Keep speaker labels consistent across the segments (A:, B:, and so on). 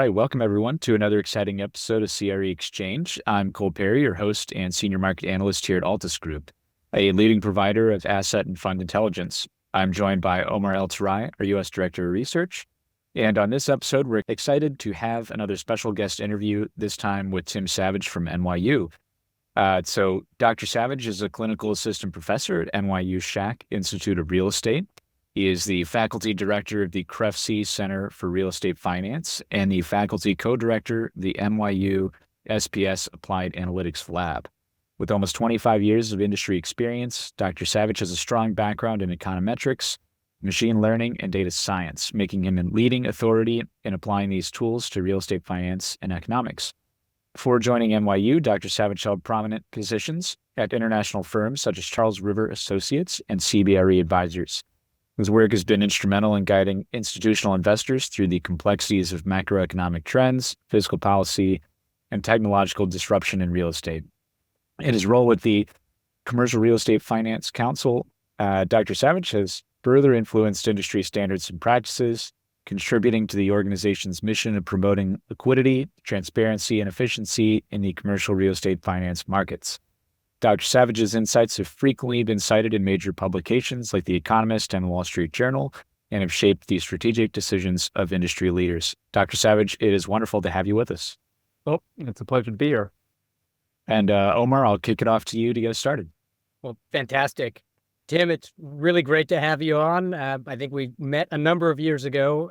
A: right, welcome everyone to another exciting episode of CRE Exchange. I'm Cole Perry, your host and senior market analyst here at Altus Group, a leading provider of asset and fund intelligence. I'm joined by Omar El-Tarai, our U.S. Director of Research. And on this episode, we're excited to have another special guest interview, this time with Tim Savage from NYU. So Dr. Savage is a clinical assistant professor at NYU Schack Institute of Real Estate. He is the faculty director of the CREFC Center for Real Estate Finance and the faculty co-director of the NYU SPS Applied Analytics Lab. With almost 25 years of industry experience, Dr. Savage has a strong background in econometrics, machine learning, and data science, making him a leading authority in applying these tools to real estate finance and economics. Before joining NYU, Dr. Savage held prominent positions at international firms such as Charles River Associates and CBRE Advisors. His work has been instrumental in guiding institutional investors through the complexities of macroeconomic trends, fiscal policy, and technological disruption in real estate. In his role with the Commercial Real Estate Finance Council, Dr. Savage has further influenced industry standards and practices, contributing to the organization's mission of promoting liquidity, transparency, and efficiency in the commercial real estate finance markets. Dr. Savage's insights have frequently been cited in major publications like The Economist and the Wall Street Journal and have shaped the strategic decisions of industry leaders. Dr. Savage, it is wonderful to have you with us.
B: Oh, it's a pleasure to be here.
A: And Omar, I'll kick it off to you to get us started.
C: Well, fantastic. Tim, it's really great to have you on. I think we met a number of years ago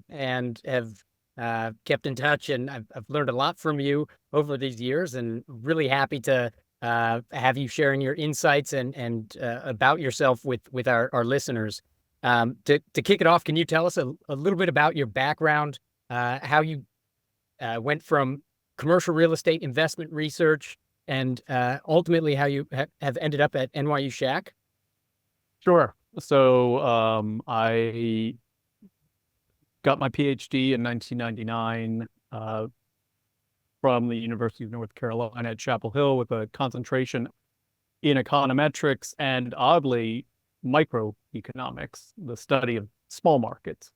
C: and have kept in touch, and I've learned a lot from you over these years, and really happy to have you sharing your insights and about yourself with our listeners. To kick it off, can you tell us a little bit about your background, how you went from commercial real estate investment research and ultimately how you have ended up at NYU Schack?
B: Sure. So I got my PhD in 1999 from the University of North Carolina at Chapel Hill with a concentration in econometrics and, oddly, microeconomics, the study of small markets,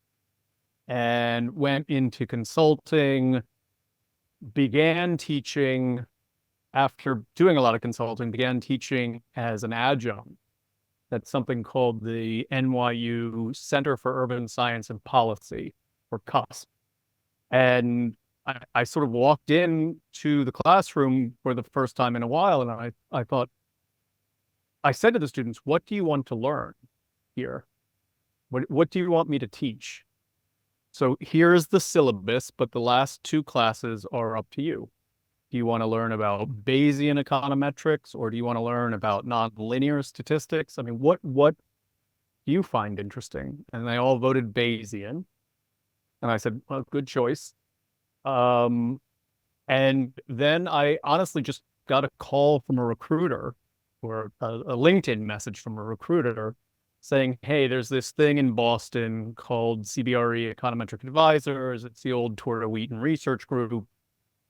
B: and went into consulting, began teaching after doing a lot of consulting, began teaching as an adjunct. That's something called the NYU Center for Urban Science and Policy, or CUSP. And I sort of walked into the classroom for the first time in a while, and I thought, I said to the students, what do you want to learn here? What do you want me to teach? So here's the syllabus, but the last two classes are up to you. Do you want to learn about Bayesian econometrics, or do you want to learn about nonlinear statistics? I mean, what do you find interesting? And they all voted Bayesian. And I said, well, good choice. And then I honestly just got a call from a recruiter, or a LinkedIn message from a recruiter saying, hey, there's this thing in Boston called CBRE Econometric Advisors. It's the old Torta Wheaton Research Group.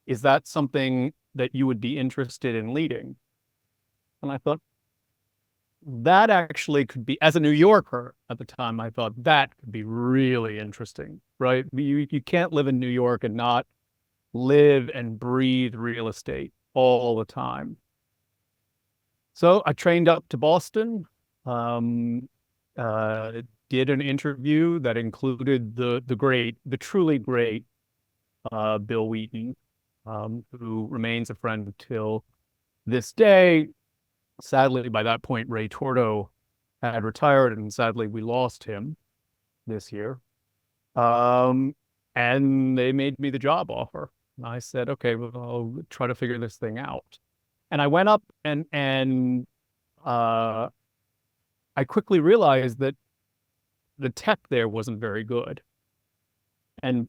B: Is that something that you would be interested in leading? And I thought, that actually could be, as a New Yorker at the time, I thought that could be really interesting, right? You can't live in New York and not live and breathe real estate all the time. So I trained up to Boston, did an interview that included the truly great Bill Wheaton, who remains a friend till this day. Sadly, by that point, Ray Torto had retired, and sadly, we lost him this year. And they made me the job offer. And I said, okay, well, I'll try to figure this thing out. And I went up and I quickly realized that the tech there wasn't very good. And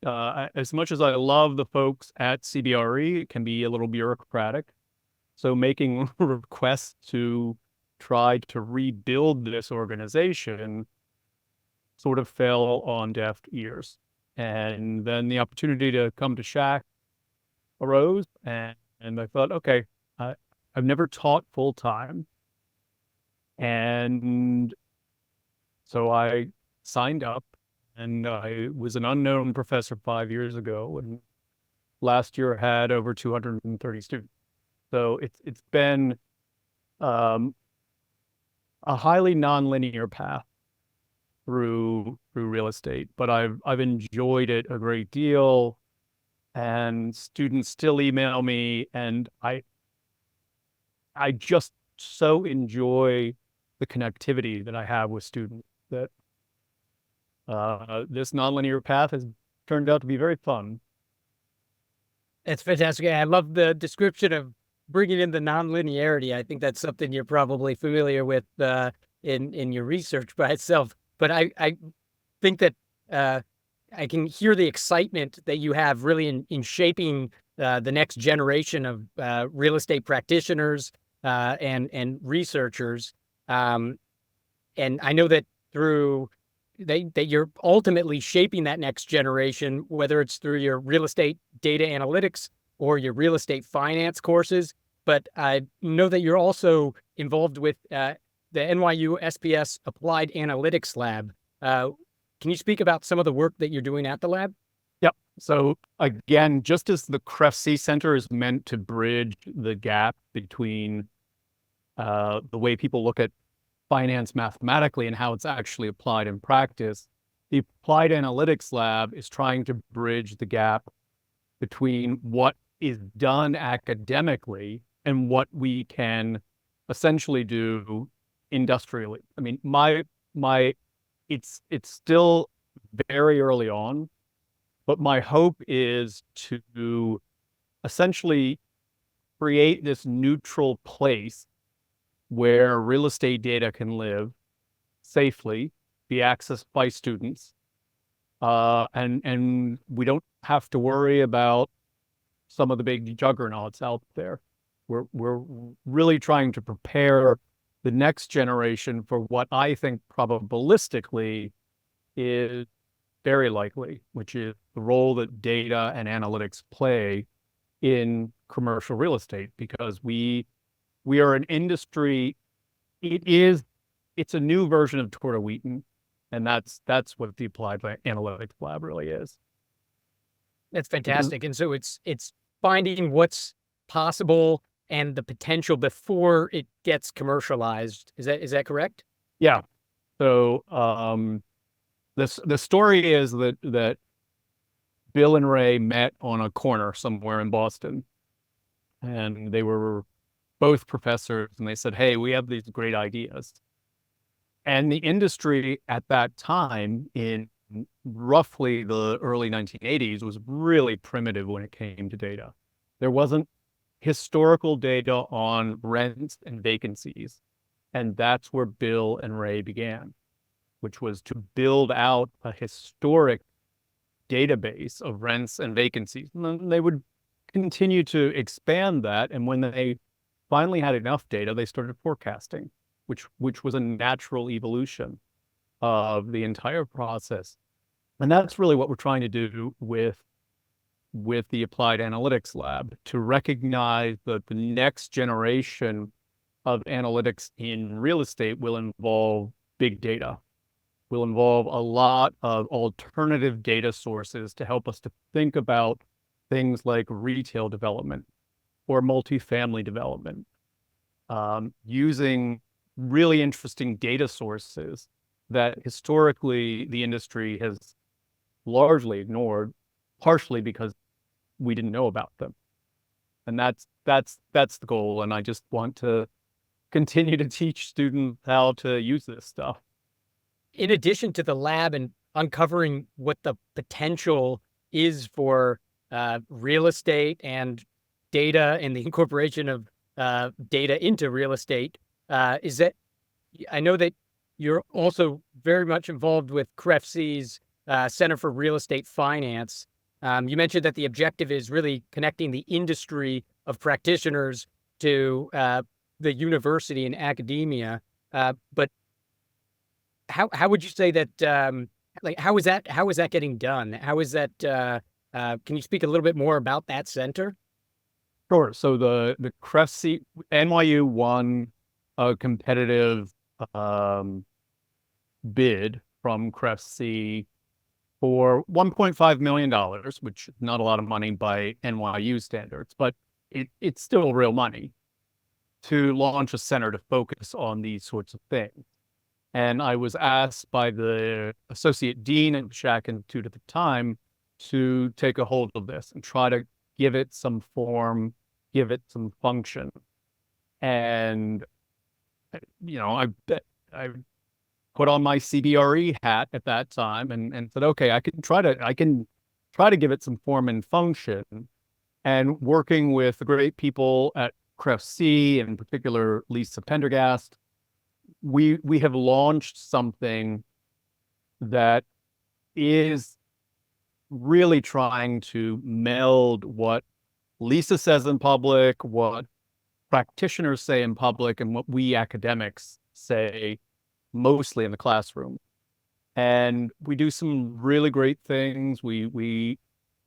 B: as much as I love the folks at CBRE, it can be a little bureaucratic. So making requests to try to rebuild this organization sort of fell on deaf ears. And then the opportunity to come to Schack arose, and I thought, okay, I've never taught full time. And so I signed up and I was an unknown professor 5 years ago, and last year had over 230 students. So it's been a highly nonlinear path through real estate, but I've enjoyed it a great deal, and students still email me, and I just so enjoy the connectivity that I have with students that this nonlinear path has turned out to be very fun.
C: That's fantastic. I love the description of bringing in the nonlinearity. I think that's something you're probably familiar with in your research by itself. But I think that I can hear the excitement that you have really in shaping the next generation of real estate practitioners and researchers. And I know that that you're ultimately shaping that next generation, whether it's through your real estate data analytics or your real estate finance courses. But I know that you're also involved with the NYU SPS Applied Analytics Lab. Can you speak about some of the work that you're doing at the lab?
B: Yep. So again, just as the CREFC Center is meant to bridge the gap between the way people look at finance mathematically and how it's actually applied in practice, the Applied Analytics Lab is trying to bridge the gap between what is done academically and what we can essentially do industrially. I mean, it's still very early on, but my hope is to essentially create this neutral place where real estate data can live safely, be accessed by students, and we don't have to worry about some of the big juggernauts out there. We're really trying to prepare the next generation for what I think probabilistically is very likely, which is the role that data and analytics play in commercial real estate, because we are an industry. It's a new version of Torta Wheaton, and that's what the Applied Analytics Lab really is.
C: That's fantastic. And so it's finding what's possible and the potential before it gets commercialized. Is that correct?
B: Yeah. So the story is that Bill and Ray met on a corner somewhere in Boston, and they were both professors, and they said, "Hey, we have these great ideas." And the industry at that time, in roughly the early 1980s, was really primitive when it came to data. There wasn't historical data on rents and vacancies. And that's where Bill and Ray began, which was to build out a historic database of rents and vacancies. And then they would continue to expand that. And when they finally had enough data, they started forecasting, which was a natural evolution of the entire process. And that's really what we're trying to do with the Applied Analytics Lab, to recognize that the next generation of analytics in real estate will involve big data, will involve a lot of alternative data sources to help us to think about things like retail development or multifamily development, using really interesting data sources that historically the industry has largely ignored, partially because we didn't know about them. And that's the goal. And I just want to continue to teach students how to use this stuff.
C: In addition to the lab and uncovering what the potential is for real estate and data and the incorporation of data into real estate, is that I know that you're also very much involved with CREFC's Center for Real Estate Finance. You mentioned that the objective is really connecting the industry of practitioners to the university and academia. But how would you say that? How is that getting done? How is that? Can you speak a little bit more about that center?
B: Sure. So the CREFC, NYU won a competitive bid from CREFC for $1.5 million, which is not a lot of money by NYU standards, but it's still real money, to launch a center to focus on these sorts of things. And I was asked by the associate dean at the Schack Institute at the time to take a hold of this and try to give it some form, give it some function. And, I put on my CBRE hat at that time and said, okay, I can try to give it some form and function. And working with the great people at CREFC, in particular Lisa Pendergast, we have launched something that is really trying to meld what Lisa says in public, what practitioners say in public, and what we academics say mostly in the classroom. And we do some really great things. We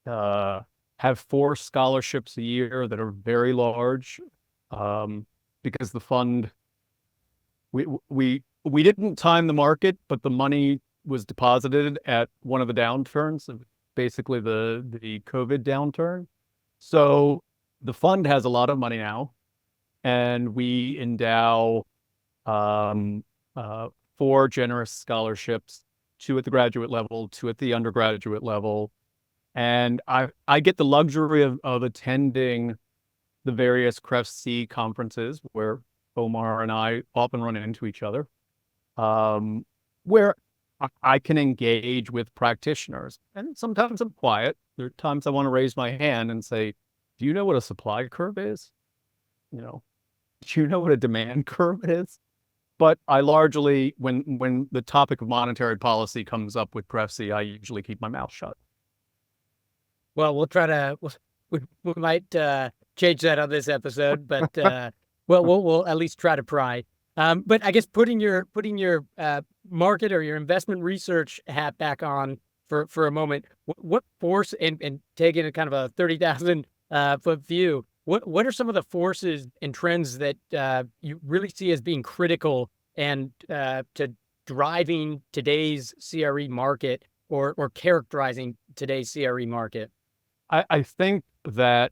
B: have 4 scholarships a year that are very large, because the fund, we didn't time the market, but the money was deposited at one of the downturns, basically the COVID downturn. So the fund has a lot of money now, and we endow 4 generous scholarships, 2 at the graduate level, 2 at the undergraduate level. And I get the luxury of attending the various CREFC conferences where Omar and I often run into each other, where I can engage with practitioners. And sometimes I'm quiet. There are times I want to raise my hand and say, do you know what a supply curve is? Do you know what a demand curve is? But I largely, when the topic of monetary policy comes up with CREFC, I usually keep my mouth shut.
C: Well, we'll try to, we might change that on this episode, but we'll at least try to pry. But I guess putting your market or your investment research hat back on for a moment, what force, and taking a kind of a 30,000 foot view, what are some of the forces and trends that you really see as being critical and to driving today's CRE market or characterizing today's CRE market?
B: I think that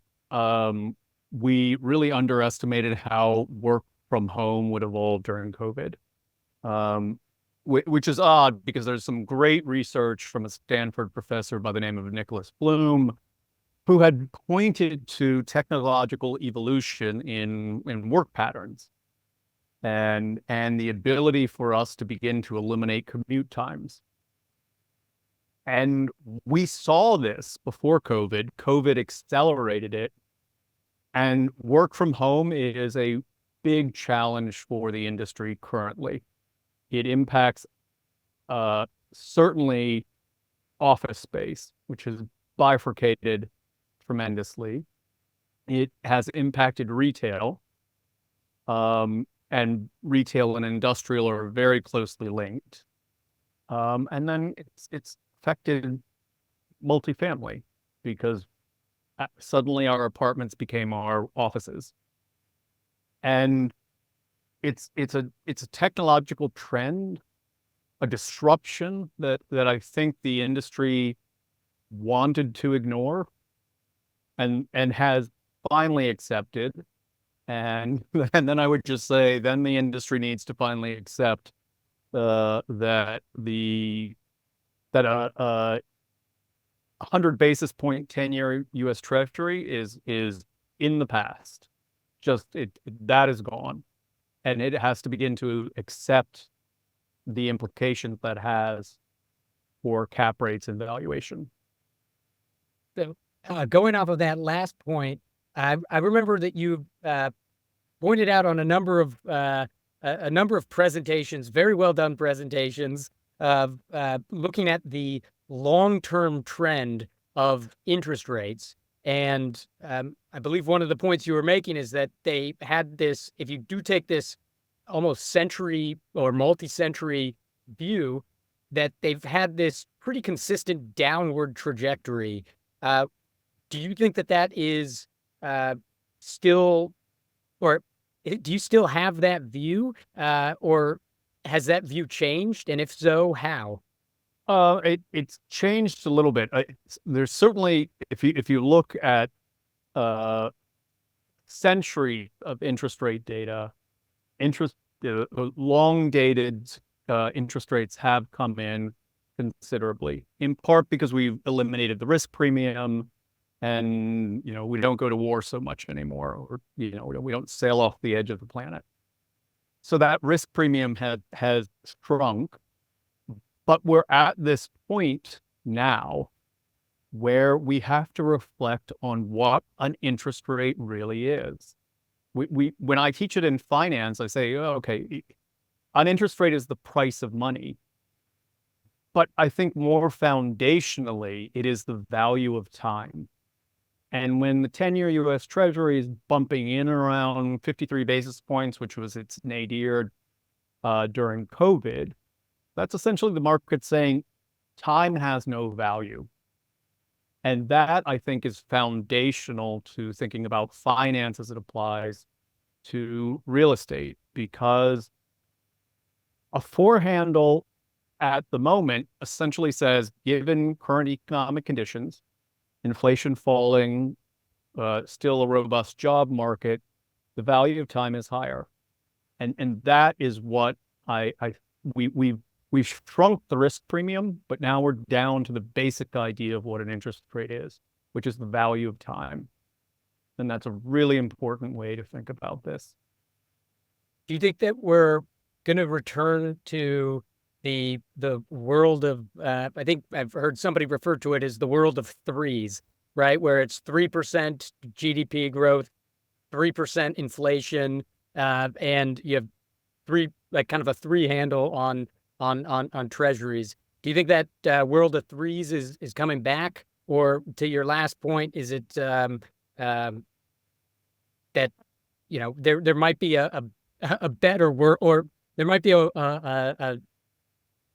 B: we really underestimated how work from home would evolve during COVID, which is odd because there's some great research from a Stanford professor by the name of Nicholas Bloom, who had pointed to technological evolution in work patterns and the ability for us to begin to eliminate commute times. And we saw this before COVID. COVID accelerated it. And work from home is a big challenge for the industry currently. It impacts certainly office space, which is bifurcated tremendously. It has impacted retail, and retail and industrial are very closely linked. And then it's affected multifamily because suddenly our apartments became our offices. And it's a technological trend, a disruption that I think the industry wanted to ignore and has finally accepted. And then I would just say, then the industry needs to finally accept that a 100 basis point 10-year U.S. Treasury is in the past. That is gone, and it has to begin to accept the implications that has for cap rates and valuation.
C: So, going off of that last point, I remember that you pointed out on a number of presentations, very well done presentations, of looking at the long-term trend of interest rates. And I believe one of the points you were making is that they had this, if you do take this almost century or multi-century view, that they've had this pretty consistent downward trajectory. Do you think that is still, or do you still have that view, or has that view changed? And if so, how?
B: It's changed a little bit. There's certainly, if you look at century of interest rate data, long dated interest rates have come in considerably, in part because we've eliminated the risk premium, and we don't go to war so much anymore, or we don't sail off the edge of the planet. So that risk premium has shrunk, but we're at this point now where we have to reflect on what an interest rate really is. When I teach it in finance, I say, oh, okay, an interest rate is the price of money. But I think more foundationally, it is the value of time. And when the 10-year U.S. Treasury is bumping in around 53 basis points, which was its nadir during COVID, that's essentially the market saying time has no value. And that, I think, is foundational to thinking about finance as it applies to real estate, because a four handle at the moment essentially says, given current economic conditions, inflation falling, still a robust job market, the value of time is higher. And that is what we've shrunk the risk premium, but now we're down to the basic idea of what an interest rate is, which is the value of time. And that's a really important way to think about this.
C: Do you think that we're going to return to the world of, I think I've heard somebody refer to it as the world of threes, right? Where it's 3% GDP growth, 3% inflation, and you have kind of a three handle on treasuries. Do you think that world of threes is coming back? Or to your last point, is it that there might be a better world, or there might be a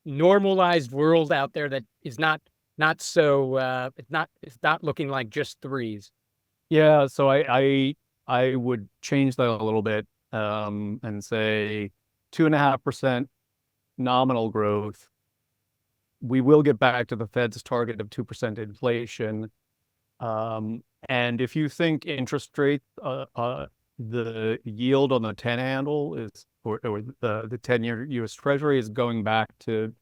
C: normalized world out there that is not so it's not looking like just threes?
B: Yeah, so I would change that a little bit and say 2.5% nominal growth. We will get back to the Fed's target of 2% inflation. And if you think interest rate, the yield on the 10 handle is, or the 10-year U.S. Treasury is going back to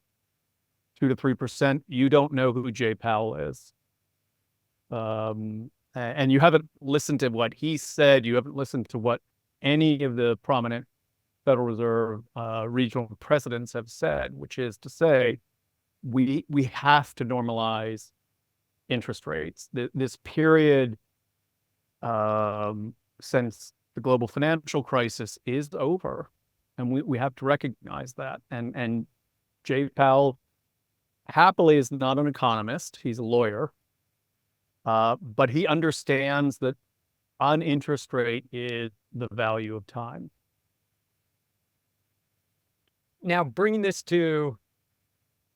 B: 2 to 3%, you don't know who Jay Powell is. And you haven't listened to what he said. You haven't listened to what any of the prominent Federal Reserve regional presidents have said, which is to say, we have to normalize interest rates. This period since the global financial crisis is over, and we have to recognize that. And Jay Powell happily is not an economist; he's a lawyer, but he understands that an interest rate is the value of time.
C: Now, bringing this to,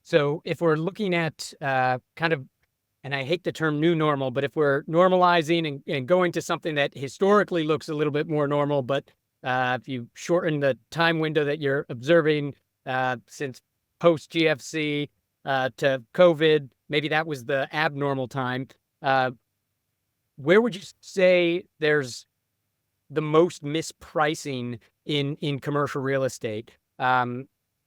C: so if we're looking at kind of, and I hate the term new normal, but if we're normalizing and going to something that historically looks a little bit more normal, but if you shorten the time window that you're observing since post GFC to COVID, maybe that was the abnormal time. Where would you say there's the most mispricing in commercial real estate?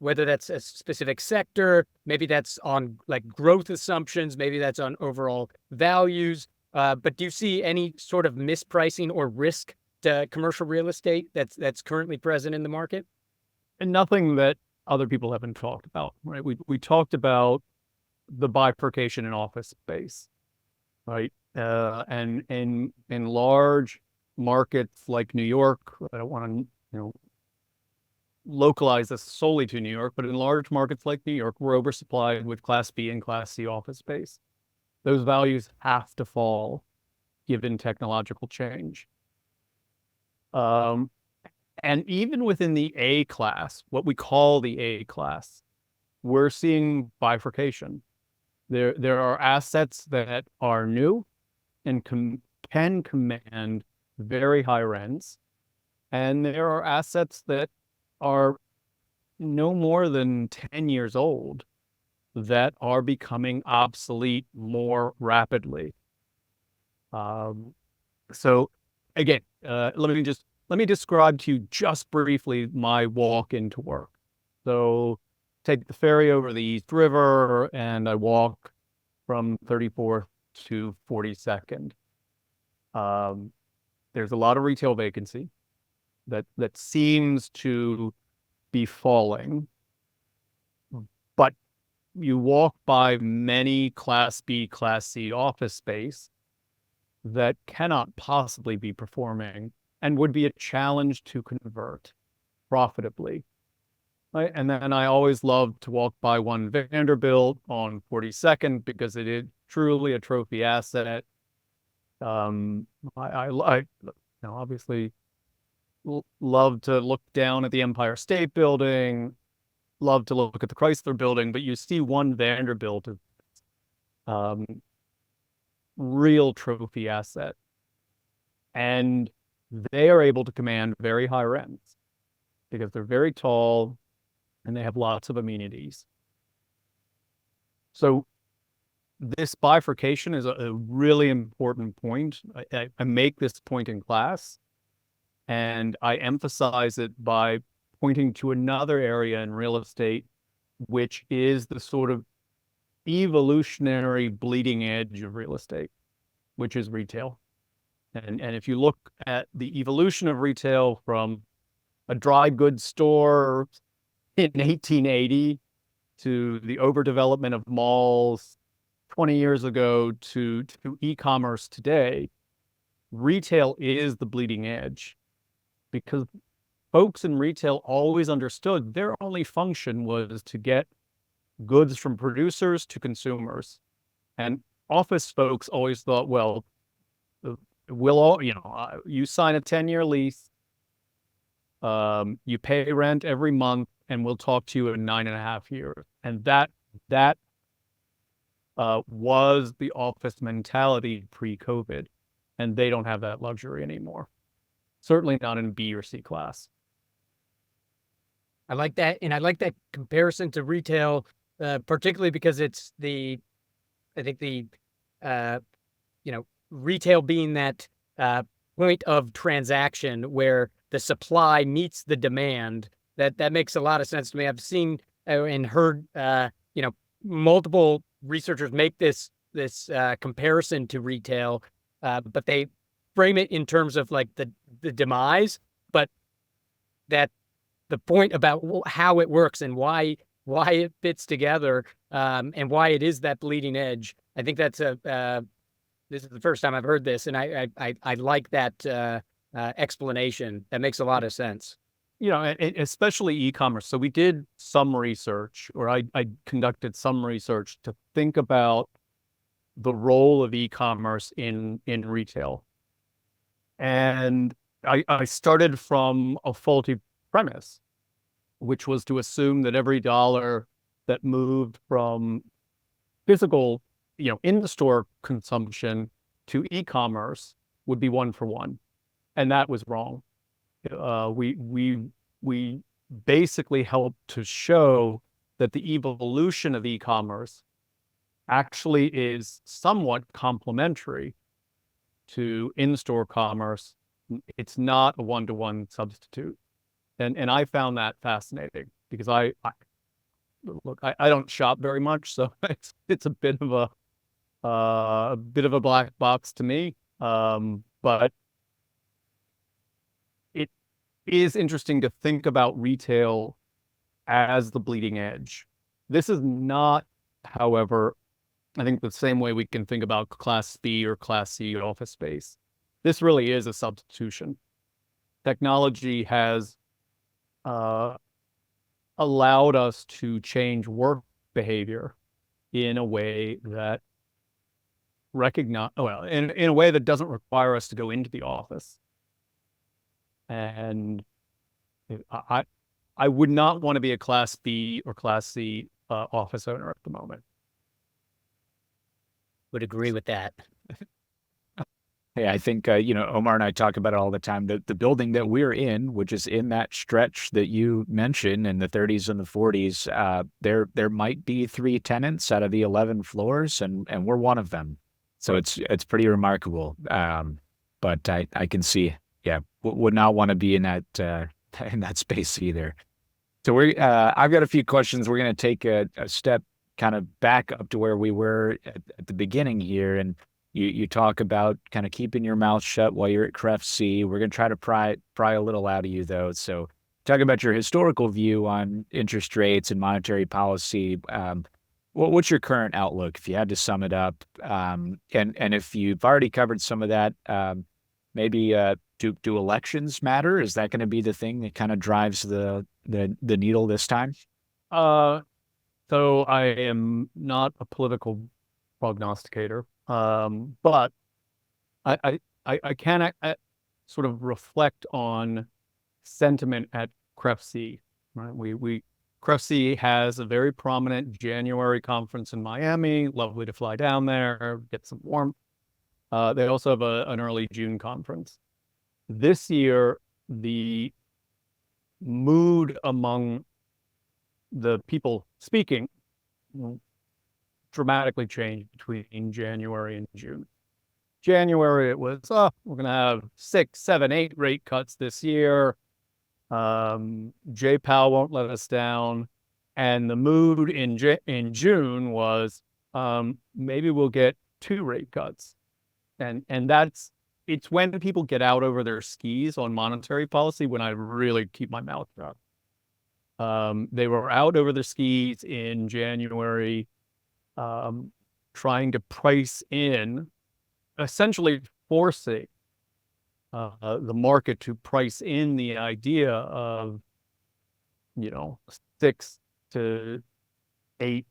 C: Whether that's a specific sector, maybe that's on like growth assumptions, maybe that's on overall values. But do you see any sort of mispricing or risk to commercial real estate that's currently present in the market?
B: And nothing that other people haven't talked about, right? We talked about the bifurcation in office space, right? And in large markets like New York, I don't want to, localize this solely to New York, but in large markets like New York, we're oversupplied with Class B and Class C office space. Those values have to fall given technological change. And even within the A class, what we call the A class, we're seeing bifurcation. There are assets that are new and can command very high rents, and there are assets that are no more than 10 years old that are becoming obsolete more rapidly. So again, let me describe to you just briefly my walk into work. So take the ferry over the East River and I walk from 34th to 42nd. There's a lot of retail vacancy that seems to be falling, but you walk by many Class B, Class C office space that cannot possibly be performing and would be a challenge to convert profitably. Right? And then I always love to walk by one Vanderbilt on 42nd because it is truly a trophy asset. I obviously love to look down at the Empire State Building, love to look at the Chrysler Building, but you see one Vanderbilt of real trophy asset, and they are able to command very high rents because they're very tall and they have lots of amenities. So this bifurcation is a really important point. I make this point in class, and I emphasize it by pointing to another area in real estate, which is the sort of evolutionary bleeding edge of real estate, which is retail. And if you look at the evolution of retail from a dry goods store in 1880 to the overdevelopment of malls 20 years ago to e-commerce today, retail is the bleeding edge because folks in retail always understood their only function was to get goods from producers to consumers. And office folks always thought, well, we'll all, you sign a 10-year lease, you pay rent every month, and we'll talk to you in 9.5 years. And that was the office mentality pre-COVID, and they don't have that luxury anymore. Certainly not in B or C class.
C: I like that, and I like that comparison to retail, particularly because it's retail being that point of transaction where the supply meets the demand. That makes a lot of sense to me. I've seen and heard multiple researchers make this comparison to retail, but they frame it in terms of like the demise, but that the point about how it works and why it fits together, and why it is that bleeding edge. I think that's this is the first time I've heard this, and I like that explanation. That makes a lot of sense.
B: Especially e-commerce. So we did some research, or I conducted some research to think about the role of e-commerce in retail. And I started from a faulty premise, which was to assume that every dollar that moved from physical, in-the-store consumption to e-commerce would be 1-for-1. And that was wrong. We basically helped to show that the evolution of e-commerce actually is somewhat complementary to in-store commerce. It's not a 1-to-1 substitute. And I found that fascinating because I don't shop very much, so it's a bit of a black box to me. But it is interesting to think about retail as the bleeding edge. This is not, however, I think the same way we can think about Class B or Class C office space. This really is a substitution. Technology has allowed us to change work behavior in a way that in a way that doesn't require us to go into the office. And I would not want to be a Class B or Class C office owner at the moment.
C: Would agree with that.
A: Hey, I think, Omar and I talk about it all the time. The building that we're in, which is in that stretch that you mentioned in the 30s and the 40s, there might be 3 tenants out of the 11 floors, and we're one of them. So it's pretty remarkable. But I can see, yeah, would not want to be in that in that space either. So I've got a few questions. We're going to take a step kind of back up to where we were at the beginning here, and you talk about kind of keeping your mouth shut while you're at CREFC. We're going to try to pry a little out of you though. So talk about your historical view on interest rates and monetary policy. What's your current outlook if you had to sum it up? And if you've already covered some of that, maybe do elections matter? Is that going to be the thing that kind of drives the needle this time?
B: So I am not a political prognosticator, but I can sort of reflect on sentiment at CREFC. Right, CREFC has a very prominent January conference in Miami. Lovely to fly down there, get some warmth. They also have an early June conference. This year, the mood among the people speaking dramatically changed between January and June. January, it was, we're going to have 6, 7, 8 rate cuts this year. Jay Powell won't let us down. And the mood in June was, maybe we'll get 2 rate cuts. And it's when people get out over their skis on monetary policy when I really keep my mouth shut. They were out over their skis in January, trying to price in, essentially forcing the market to price in the idea of, 6 to 8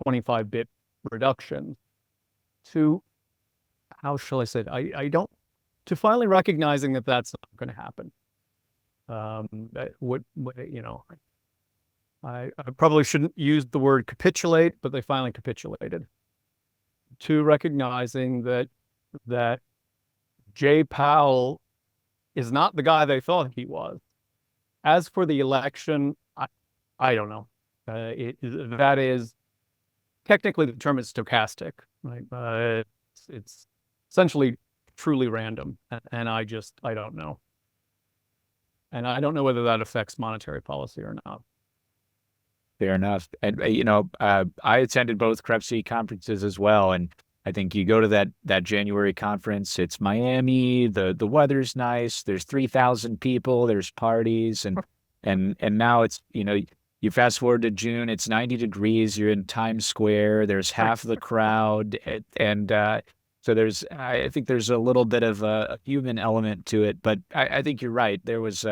B: 25 bip reduction to, how shall I say it? To finally recognizing that that's not going to happen. I probably shouldn't use the word capitulate, but they finally capitulated to recognizing that Jay Powell is not the guy they thought he was. As for the election, I don't know. That is technically the term is stochastic, right? It's essentially truly random, and I don't know. And I don't know whether that affects monetary policy or not.
A: Fair enough. And, I attended both CREFC conferences as well. And I think you go to that January conference, it's Miami, the weather's nice, there's 3,000 people, there's parties. And now it's, you fast forward to June, it's 90 degrees, you're in Times Square, there's half the crowd. And so I think there's a little bit of a human element to it. But I think you're right. There was,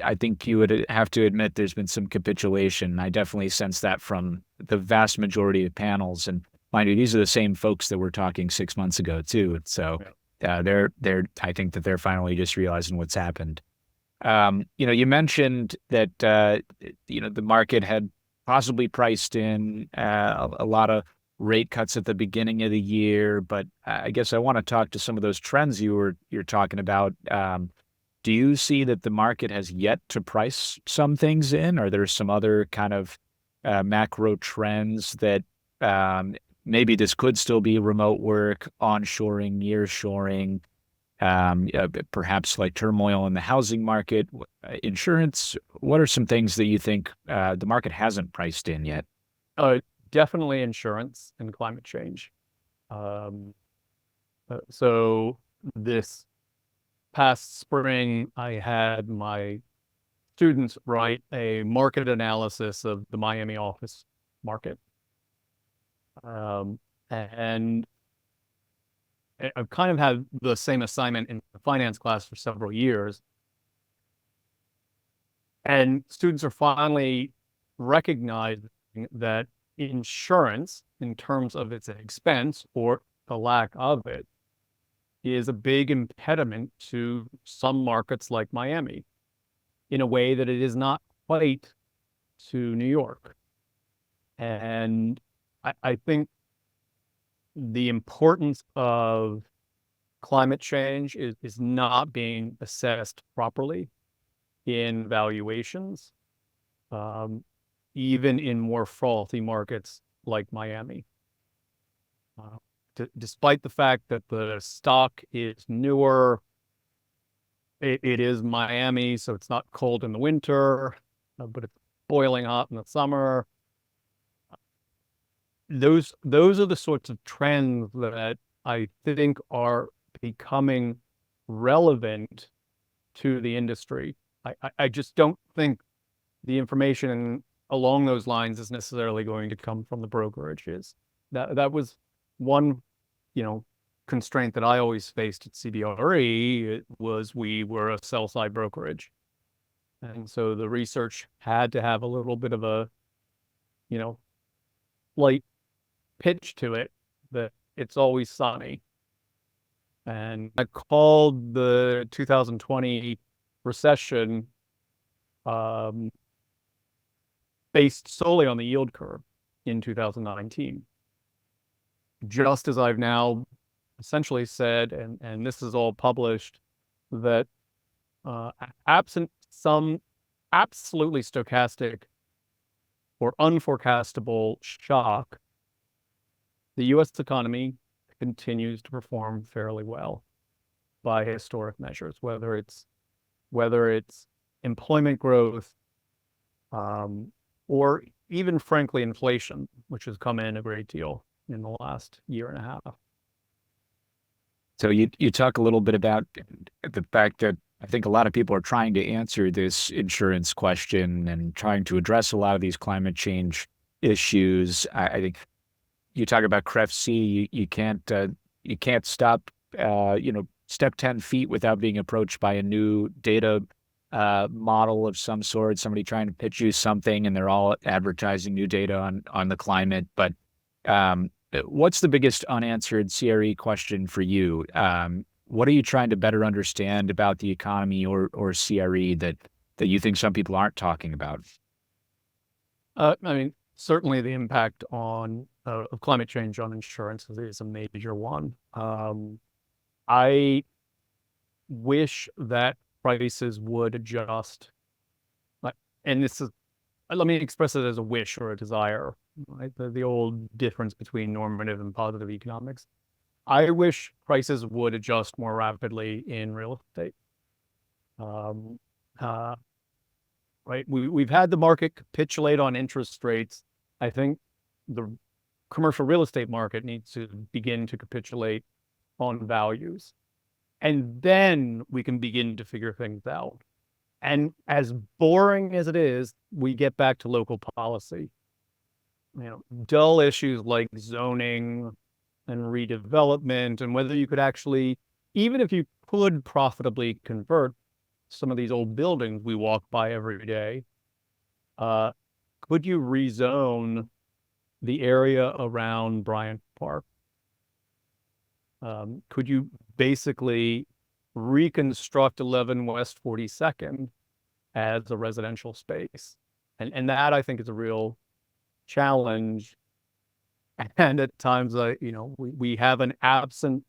A: I think you would have to admit there's been some capitulation. I definitely sense that from the vast majority of panels. And mind you, these are the same folks that were talking 6 months ago too. So I think that they're finally just realizing what's happened. You mentioned that, the market had possibly priced in a lot of rate cuts at the beginning of the year, but I guess I want to talk to some of those trends you're talking about. Do you see that the market has yet to price some things in? Are there some other kind of macro trends that maybe this could still be remote work, onshoring, nearshoring, perhaps like turmoil in the housing market, insurance? What are some things that you think the market hasn't priced in yet?
B: Definitely insurance and climate change. So this past spring, I had my students write a market analysis of the Miami office market. And I've kind of had the same assignment in the finance class for several years. And students are finally recognizing that insurance, in terms of its expense or the lack of it, is a big impediment to some markets like Miami in a way that it is not quite to New York. And I think the importance of climate change is not being assessed properly in valuations, even in more frothy markets like Miami. Despite the fact that the stock is newer, it is Miami, so it's not cold in the winter, but it's boiling hot in the summer. Those are the sorts of trends that I think are becoming relevant to the industry. I just don't think the information along those lines is necessarily going to come from the brokerages. That was one, constraint that I always faced at CBRE. It was we were a sell side brokerage, and so the research had to have a little bit of a, light pitch to it, that it's always sunny. And I called the 2020 recession based solely on the yield curve in 2019. Just as I've now essentially said, and this is all published, that absent some absolutely stochastic or unforecastable shock, the U.S. economy continues to perform fairly well by historic measures, whether it's employment growth, or even frankly inflation, which has come in a great deal in the last year and a half.
A: So you talk a little bit about the fact that I think a lot of people are trying to answer this insurance question and trying to address a lot of these climate change issues. I think you talk about CREFC. You can't stop step 10 feet without being approached by a new data model of some sort, somebody trying to pitch you something, and they're all advertising new data on the climate. But what's the biggest unanswered CRE question for you? What are you trying to better understand about the economy or CRE that you think some people aren't talking about?
B: Certainly the impact of climate change on insurance is a major one. I wish that prices would adjust, and let me express it as a wish or a desire, right? The old difference between normative and positive economics. I wish prices would adjust more rapidly in real estate. Right? We've had the market capitulate on interest rates. I think the commercial real estate market needs to begin to capitulate on values. And then we can begin to figure things out. And as boring as it is, we get back to local policy. Dull issues like zoning and redevelopment, and whether you could actually, even if you could profitably convert some of these old buildings we walk by every day, could you rezone the area around Bryant Park? Could you basically reconstruct 11 West 42nd as a residential space? And that, I think, is a real challenge. And at times, we have an absence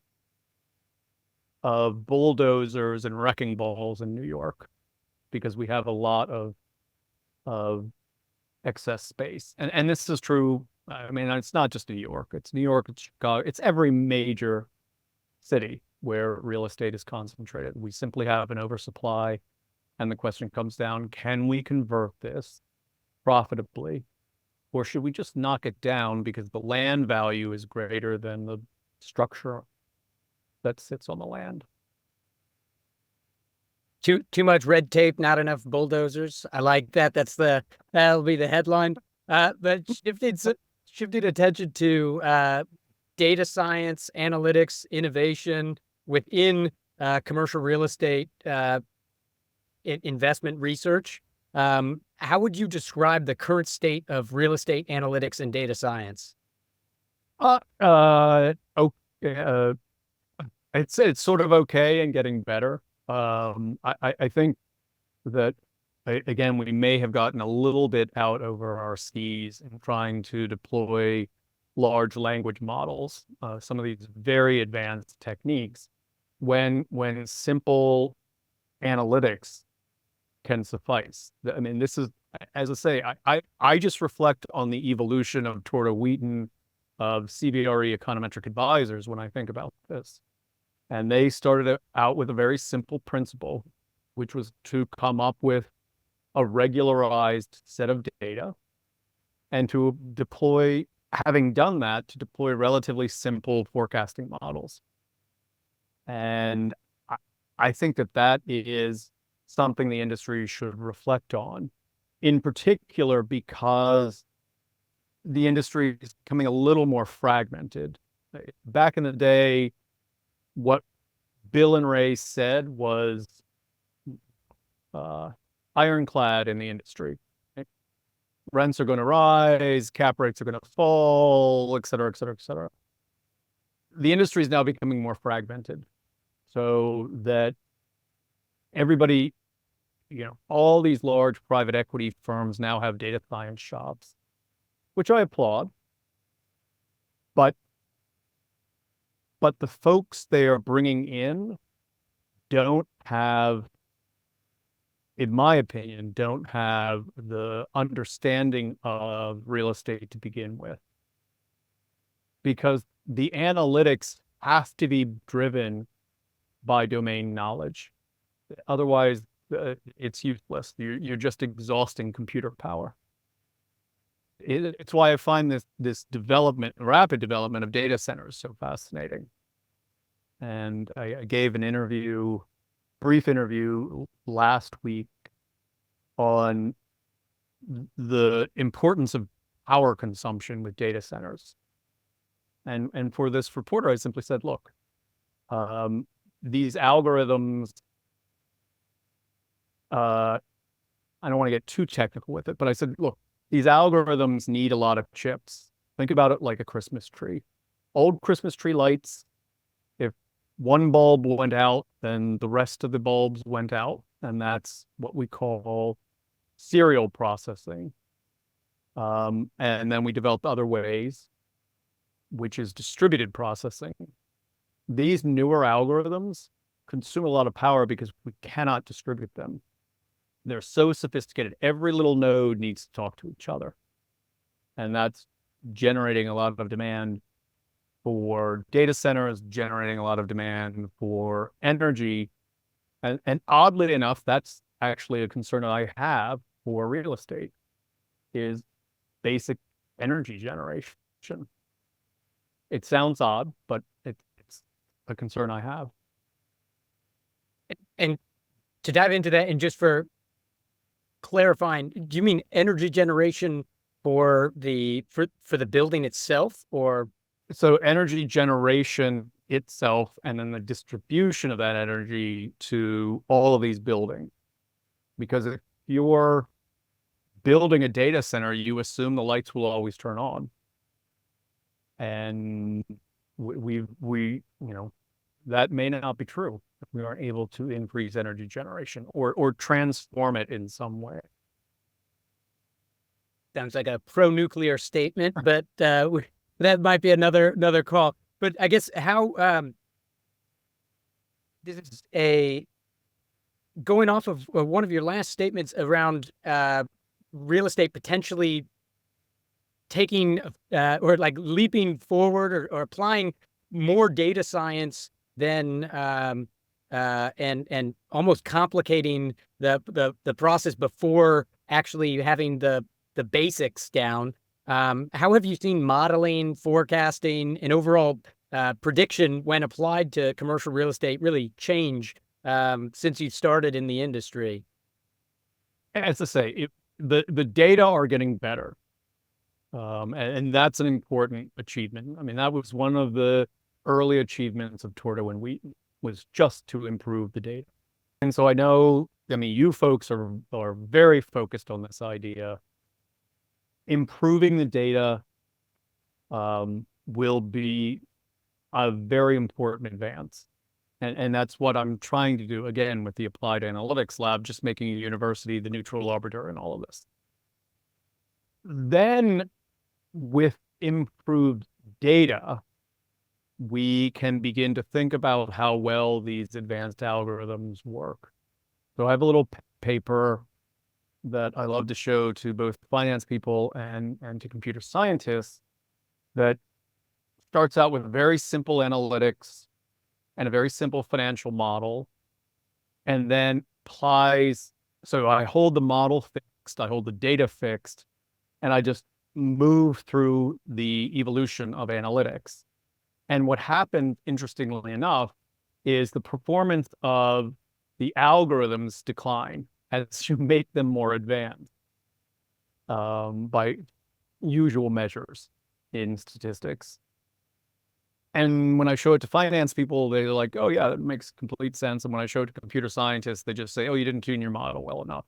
B: of bulldozers and wrecking balls in New York because we have a lot of excess space. And this is true. It's not just New York. It's New York, it's Chicago. It's every major city where real estate is concentrated. We simply have an oversupply. And the question comes down, can we convert this profitably? Or should we just knock it down because the land value is greater than the structure that sits on the land?
C: Too much red tape, not enough bulldozers. I like that. That'll be the headline. But shifted attention to data science, analytics, innovation within commercial real estate investment research. How would you describe the current state of real estate analytics and data science?
B: It's sort of okay and getting better. I think that, again, we may have gotten a little bit out over our skis in trying to deploy large language models, some of these very advanced techniques. when simple analytics can suffice. I mean, this is, as I say, I just reflect on the evolution of Torta Wheaton, of CBRE econometric advisors when I think about this. And they started out with a very simple principle, which was to come up with a regularized set of data and to deploy, having done that, to deploy relatively simple forecasting models. And I think that is something the industry should reflect on, in particular because the industry is becoming a little more fragmented. Back in the day, what Bill and Ray said was ironclad in the industry. Rents are going to rise, cap rates are going to fall, et cetera, et cetera, et cetera. The industry is now becoming more fragmented, so that everybody, all these large private equity firms now have data science shops, which I applaud. But the folks they are bringing in don't have, in my opinion, don't have the understanding of real estate to begin with. Because the analytics have to be driven by domain knowledge. Otherwise, it's useless. You're just exhausting computer power. It's why I find this rapid development of data centers so fascinating. And I gave an brief interview last week on the importance of power consumption with data centers. And for this reporter, I simply said, look, these algorithms, I don't want to get too technical with it, but I said, look, these algorithms need a lot of chips. Think about it like a Christmas tree. Old Christmas tree lights, if one bulb went out, then the rest of the bulbs went out. And that's what we call serial processing. And then we developed other ways, which is distributed processing. These newer algorithms consume a lot of power because we cannot distribute them. They're so sophisticated. Every little node needs to talk to each other. And that's generating a lot of demand for data centers, generating a lot of demand for energy. And oddly enough, that's actually a concern I have for real estate, is basic energy generation. It sounds odd, but it's a concern I have.
C: And to dive into that, and just for clarifying, do you mean energy generation for the building itself, or?
B: So energy generation itself, and then the distribution of that energy to all of these buildings. Because if you're building a data center, you assume the lights will always turn on. And that may not be true if we aren't able to increase energy generation or transform it in some way.
C: Sounds like a pro-nuclear statement, but that might be another call. But I guess how this is going off of one of your last statements around real estate potentially taking or like leaping forward or applying more data science than and almost complicating the process before actually having the basics down. How have you seen modeling, forecasting, and overall prediction when applied to commercial real estate really change since you started in the industry?
B: As I say, the data are getting better. And that's an important achievement. I mean, that was one of the early achievements of Torta and Wheaton, was just to improve the data. And so you folks are very focused on this idea. Improving the data will be a very important advance. And that's what I'm trying to do, again, with the Applied Analytics Lab, just making a university the neutral arbiter in all of this. Then, with improved data, we can begin to think about how well these advanced algorithms work. So I have a little paper that I love to show to both finance people and to computer scientists that starts out with very simple analytics and a very simple financial model, and then applies. So I hold the model fixed, I hold the data fixed, and I just move through the evolution of analytics. And what happened, interestingly enough, is the performance of the algorithms decline as you make them more advanced by usual measures in statistics. And when I show it to finance people, they're like, oh, yeah, that makes complete sense. And when I show it to computer scientists, they just say, oh, you didn't tune your model well enough.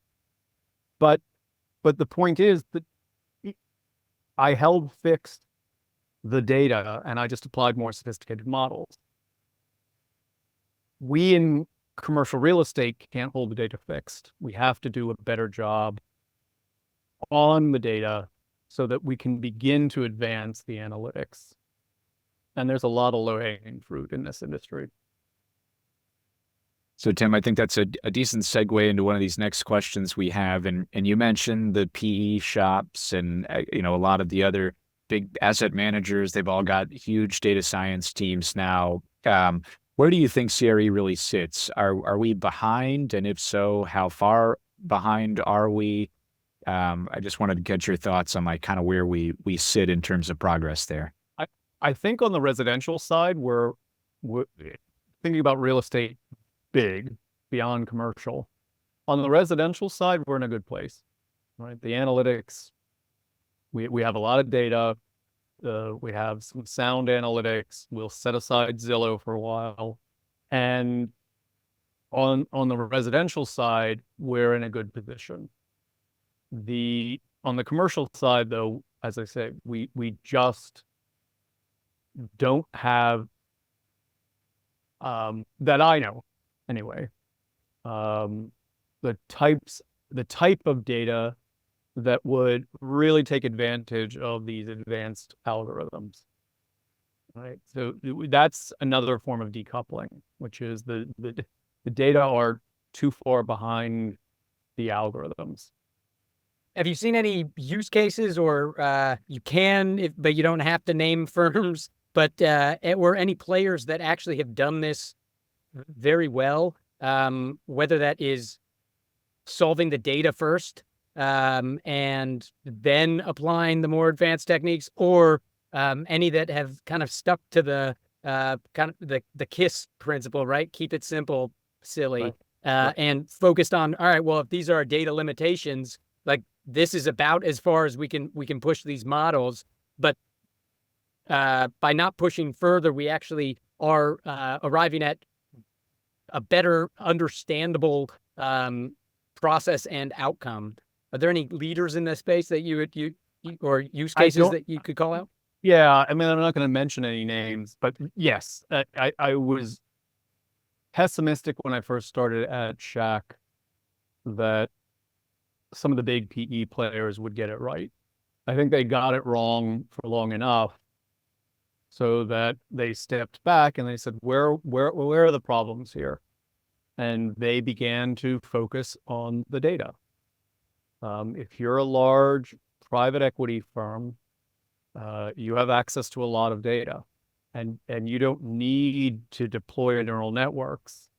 B: But the point is that I held fixed the data and I just applied more sophisticated models. We in commercial real estate can't hold the data fixed. We have to do a better job on the data so that we can begin to advance the analytics. And there's a lot of low-hanging fruit in this industry.
A: So, Tim, I think that's a decent segue into one of these next questions we have. And you mentioned the PE shops and, a lot of the other big asset managers. They've all got huge data science teams now. Where do you think CRE really sits? Are we behind? And if so, how far behind are we? I just wanted to get your thoughts on like kind of where we sit in terms of progress there.
B: I think on the residential side, we're thinking about real estate big, beyond commercial. On the residential side, we're in a good place, right? The analytics, we have a lot of data. We have some sound analytics. We'll set aside Zillow for a while. And on the residential side, we're in a good position. On the commercial side, though, as I say, we just don't have, that I know anyway, the type of data that would really take advantage of these advanced algorithms, right? So that's another form of decoupling, which is the data are too far behind the algorithms.
C: Have you seen any use cases, or you can, but you don't have to name firms, but or any players that actually have done this very well, whether that is solving the data first and then applying the more advanced techniques, or any that have kind of stuck to the kind of the KISS principle, right? Keep it simple, silly, right. And focused on, all right, well, if these are our data limitations, like this is about as far as we can push these models, but by not pushing further, we actually are arriving at a better understandable process and outcome. Are there any leaders in this space that you or use cases that you could call out?
B: Yeah, I mean, I'm not going to mention any names, but yes, I was pessimistic when I first started at Schack that some of the big PE players would get it right. I think they got it wrong for long enough so that they stepped back and they said, where are the problems here? And they began to focus on the data. If you're a large private equity firm, you have access to a lot of data, and you don't need to deploy neural networks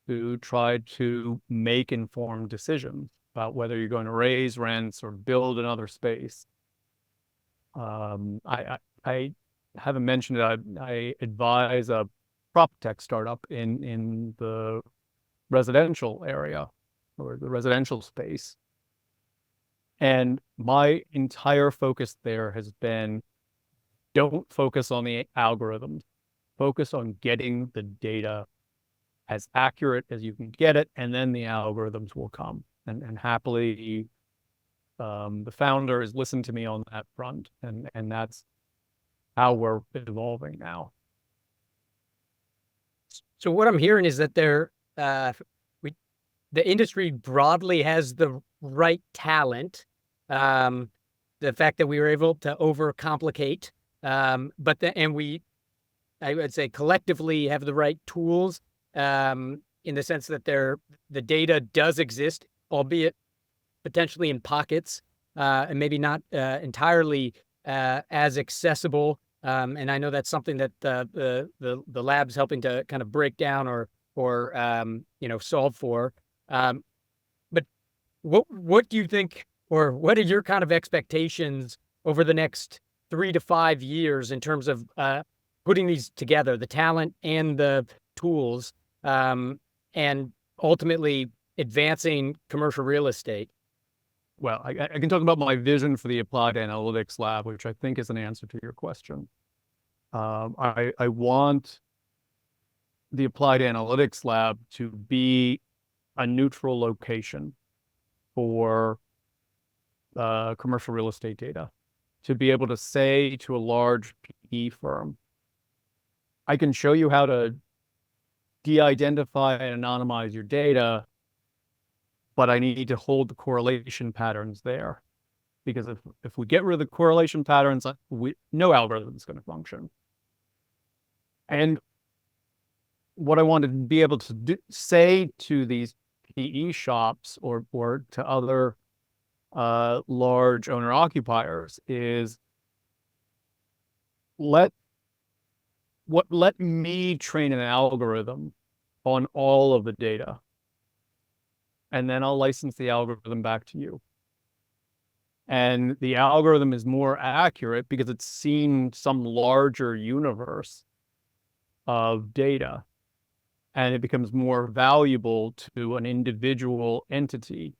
B: to try to make informed decisions about whether you're going to raise rents or build another space. I haven't mentioned it. I advise a prop tech startup in the residential area or the residential space. And my entire focus there has been, don't focus on the algorithms, focus on getting the data as accurate as you can get it, and then the algorithms will come. And happily, the founder has listened to me on that front, and that's how we're evolving now.
C: So what I'm hearing is that the industry broadly has the right talent. The fact that we were able to overcomplicate, and we I would say, collectively have the right tools, in the sense that the data does exist, albeit potentially in pockets, and maybe not entirely as accessible. And I know that's something that the lab's helping to kind of break down or solve for. But what do you think, or what are your kind of expectations over the next 3 to 5 years in terms of putting these together, the talent and the tools, and ultimately advancing commercial real estate?
B: Well, I can talk about my vision for the Applied Analytics Lab, which I think is an answer to your question. I want the Applied Analytics Lab to be a neutral location for commercial real estate data, to be able to say to a large PE firm, I can show you how to de-identify and anonymize your data, but I need to hold the correlation patterns there. Because if we get rid of the correlation patterns, no algorithm is going to function. And what I want to be able to say to these PE shops or to other large owner occupiers is, let me train an algorithm on all of the data, and then I'll license the algorithm back to you. And the algorithm is more accurate because it's seen some larger universe of data, and it becomes more valuable to an individual entity,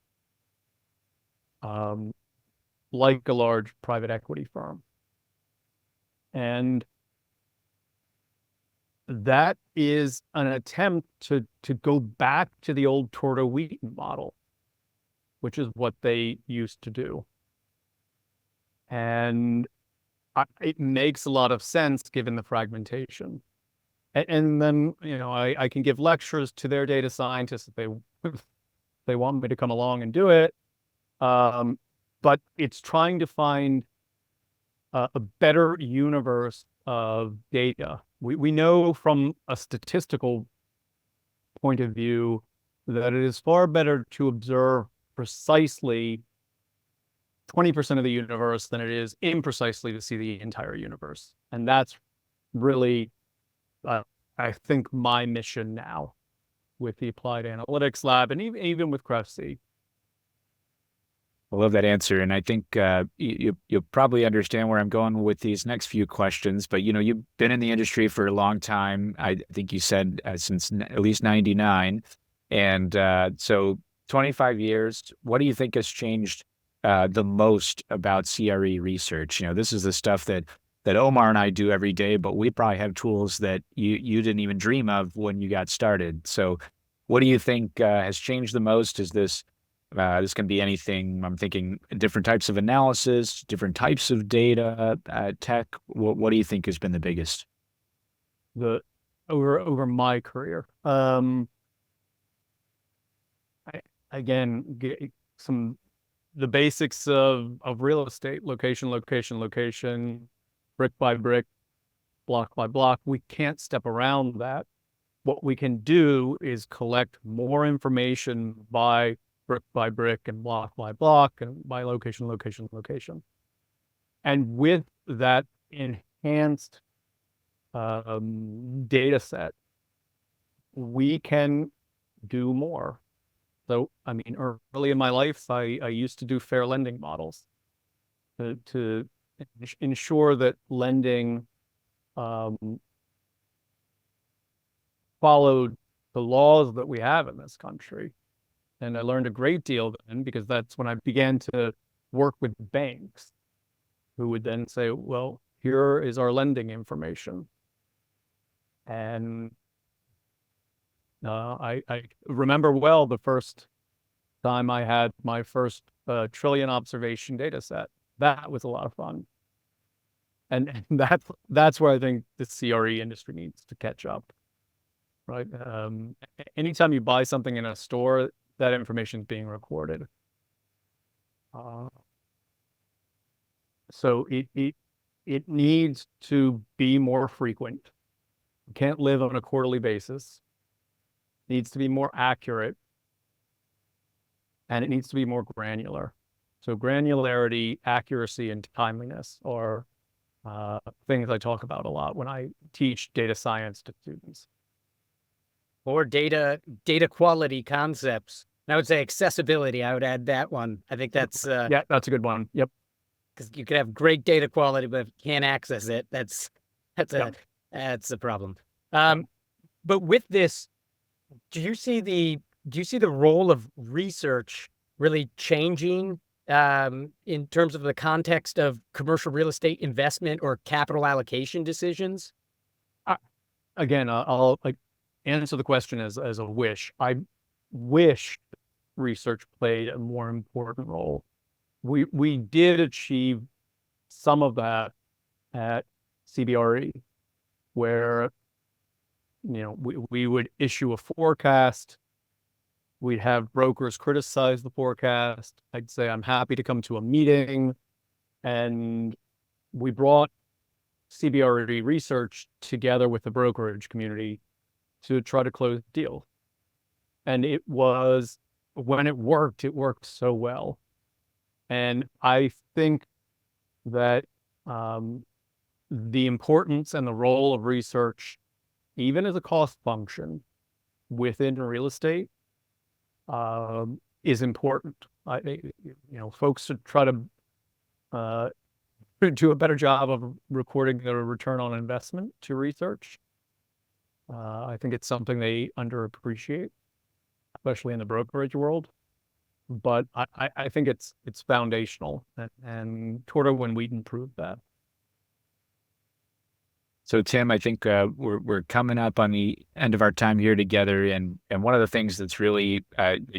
B: like a large private equity firm. And that is an attempt to go back to the old Torto-Wheaton model, which is what they used to do. And it makes a lot of sense given the fragmentation. And then, I can give lectures to their data scientists if they want me to come along and do it. But it's trying to find a better universe of data. We know from a statistical point of view that it is far better to observe precisely 20% of the universe than it is imprecisely to see the entire universe. And that's really, I think, my mission now with the Applied Analytics Lab and even with CREFC.
A: I love that answer. And I think you'll probably understand where I'm going with these next few questions. But, you've been in the industry for a long time. I think you said since at least 99. And so 25 years, what do you think has changed the most about CRE research? This is the stuff that Omar and I do every day, but we probably have tools that you didn't even dream of when you got started. So what do you think has changed the most? Is this can be anything. I'm thinking different types of analysis, different types of data, tech. What do you think has been the biggest?
B: Over my career, the basics of real estate: location, brick by brick, block by block. We can't step around that. What we can do is collect more information by brick and block by block and by location. And with that enhanced data set, we can do more. So, early in my life, I used to do fair lending models to ensure that lending followed the laws that we have in this country. And I learned a great deal then, because that's when I began to work with banks who would then say, well, here is our lending information. And I remember well the first time I had my first trillion observation data set. That was a lot of fun. And that's where I think the CRE industry needs to catch up, right? Anytime you buy something in a store, that information is being recorded. So it needs to be more frequent. We can't live on a quarterly basis. It needs to be more accurate, and it needs to be more granular. So granularity, accuracy, and timeliness are things I talk about a lot when I teach data science to students.
C: Or data quality concepts. And I would say accessibility. I would add that one. I think that's
B: Yeah, that's a good one. Yep.
C: because you could have great data quality, but if you can't access it, that's
B: Yep.
C: a problem. But with this, do you see the role of research really changing in terms of the context of commercial real estate investment or capital allocation decisions?
B: Again, I'll answer the question as a wish. I wish research played a more important role. We did achieve some of that at CBRE, where we would issue a forecast. We'd have brokers criticize the forecast. I'd say, I'm happy to come to a meeting. And we brought CBRE research together with the brokerage community to try to close the deal. And when it worked so well. And I think that the importance and the role of research, even as a cost function within real estate, is important. Folks should try to do a better job of recording their return on investment to research. I think it's something they underappreciate, especially in the brokerage world. But I think it's foundational, and Torto and Wheaton proved that.
A: So Tim, I think we're coming up on the end of our time here together, and one of the things that's really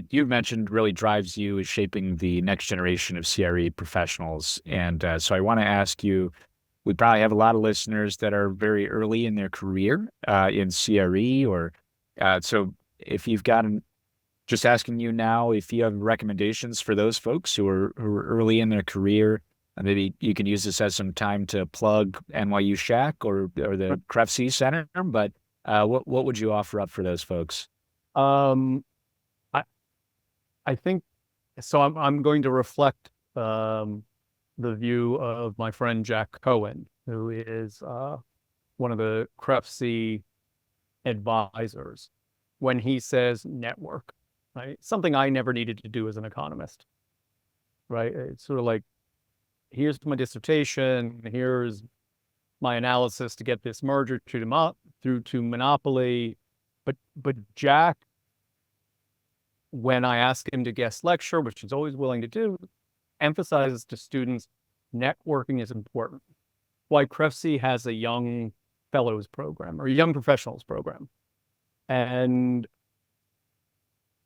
A: you've mentioned really drives you is shaping the next generation of CRE professionals. And so I want to ask you, we probably have a lot of listeners that are very early in their career in CRE, or so if you've gotten, just asking you now if you have recommendations for those folks who are early in their career. Maybe you can use this as some time to plug NYU Schack or the CREFC Center. But what would you offer up for those folks?
B: I think so. I'm going to reflect the view of my friend Jack Cohen, who is one of the CREFC advisors, when he says network, right? Something I never needed to do as an economist, right? It's sort of like, here's my dissertation, here's my analysis to get this merger through to monopoly. But Jack, when I ask him to guest lecture, which he's always willing to do, emphasizes to students networking is important. Why CREFC has a young fellows program or young professionals program. And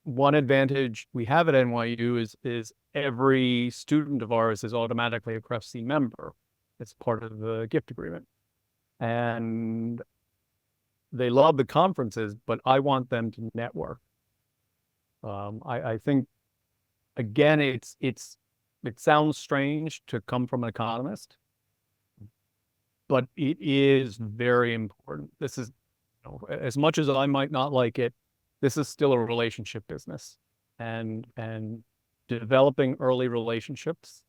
B: one advantage we have at NYU is every student of ours is automatically a CREFC member. It's part of the gift agreement. And they love the conferences, but I want them to network. I think, again, it sounds strange to come from an economist, but it is very important. This is, as much as I might not like it, this is still a relationship business, and developing early relationships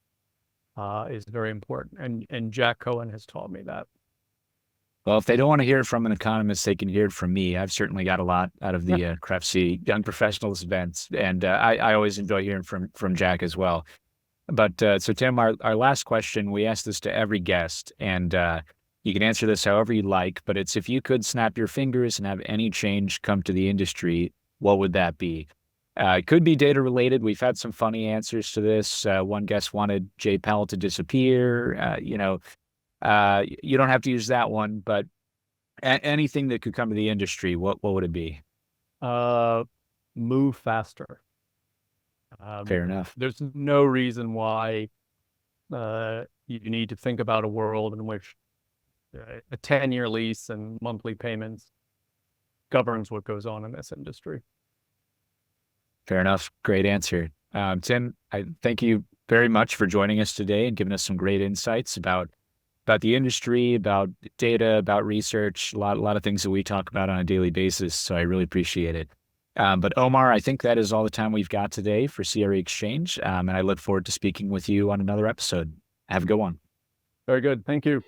B: is very important. And Jack Cohen has taught me that.
A: Well, if they don't want to hear it from an economist, they can hear it from me. I've certainly got a lot out of the CREFC Young Professionals events, and I always enjoy hearing from Jack as well. But so Tim, our last question, we ask this to every guest, and you can answer this however you like, but it's, if you could snap your fingers and have any change come to the industry, what would that be? It could be data related. We've had some funny answers to this. One guest wanted Jay Powell to disappear. You don't have to use that one, but anything that could come to the industry, what would it be?
B: Move faster.
A: Fair enough.
B: There's no reason why you need to think about a world in which a 10-year lease and monthly payments governs what goes on in this industry.
A: Fair enough. Great answer. Tim, I thank you very much for joining us today and giving us some great insights about about the industry, about data, about research, a lot of things that we talk about on a daily basis. So I really appreciate it. But Omar, I think that is all the time we've got today for CRE Exchange. And I look forward to speaking with you on another episode. Have a good one.
B: Very good. Thank you.